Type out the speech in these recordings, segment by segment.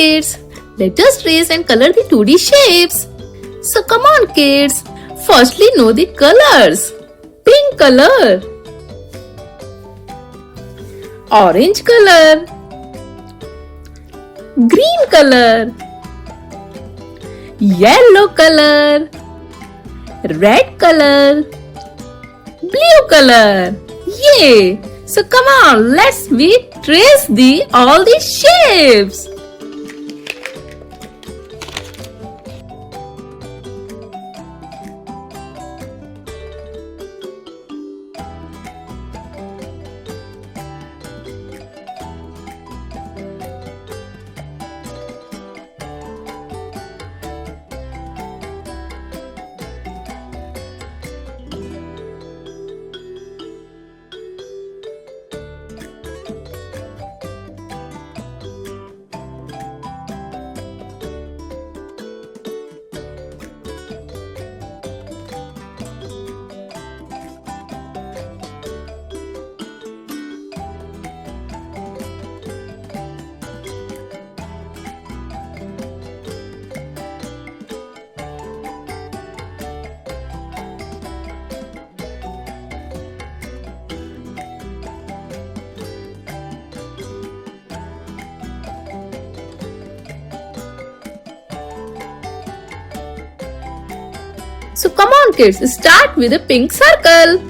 kids, let us trace and color the 2D shapes. So come on kids, firstly know the colors. Pink color, orange color, green color, yellow color, red color, blue color. Yay! So come on, let's trace all the shapes. So come on kids, start with a pink circle.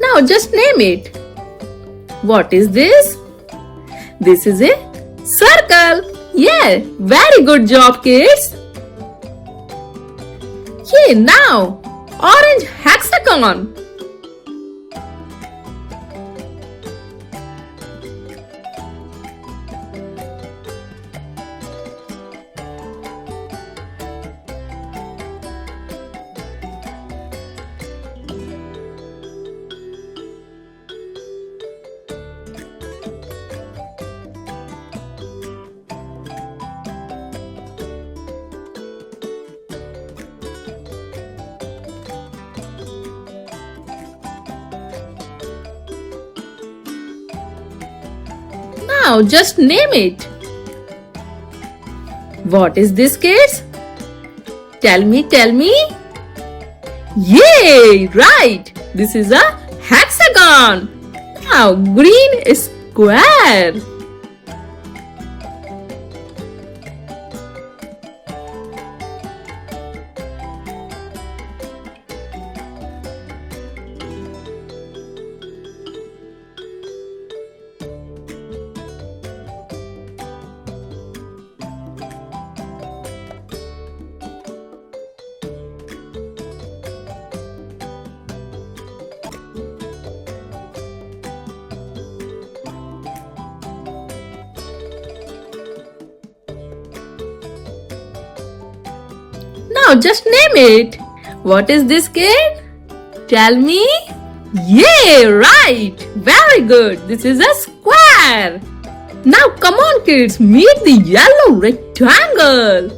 Now just name it. What is this? This is a circle. Yeah, very good job kids. Okay, now orange hexagon. Now just name it. What is this kids? Tell me. Yay! Right! This is a hexagon. Now green is square. Now just name it. What is this kid? Tell me. Yay! Right! Very good. This is a square. Now come on kids, meet the yellow rectangle.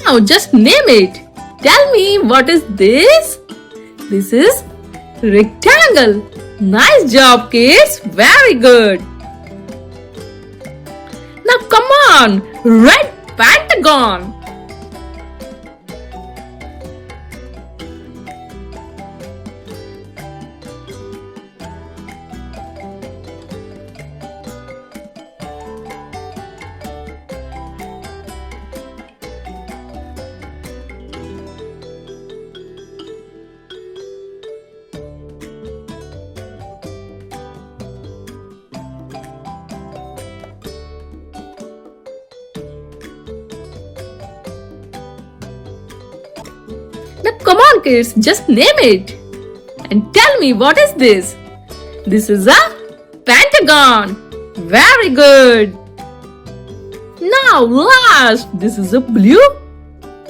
Now just name it. Tell me, what is this? This is rectangle. Nice job, kids. Very good. Now come on, red Pentagon. Now come on, kids, just name it. And tell me, what is this? This is a Pentagon. Very good. Now last, this is a blue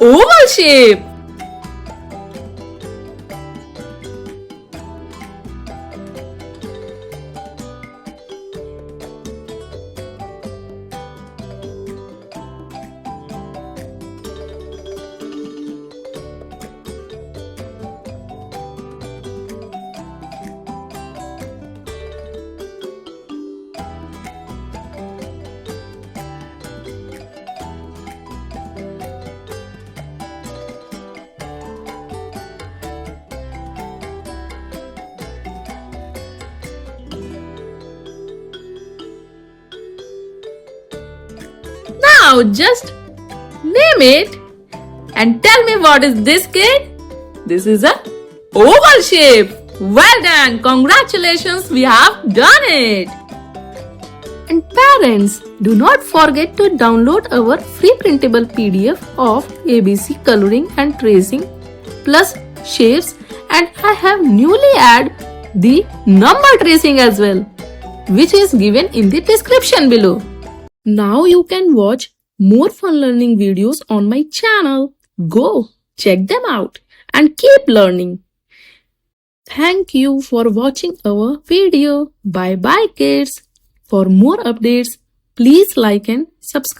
oval shape. Now just name it and tell me, what is this, kid? This is a oval shape. Well done. Congratulations, we have done it. And parents, do not forget to download our free printable PDF of ABC coloring and tracing plus shapes, and I have newly added the number tracing as well, which is given in the description below. Now you can watch more fun learning videos on my channel. Go check them out and keep learning. Thank you for watching our video. Bye bye, kids. For more updates, please like and subscribe.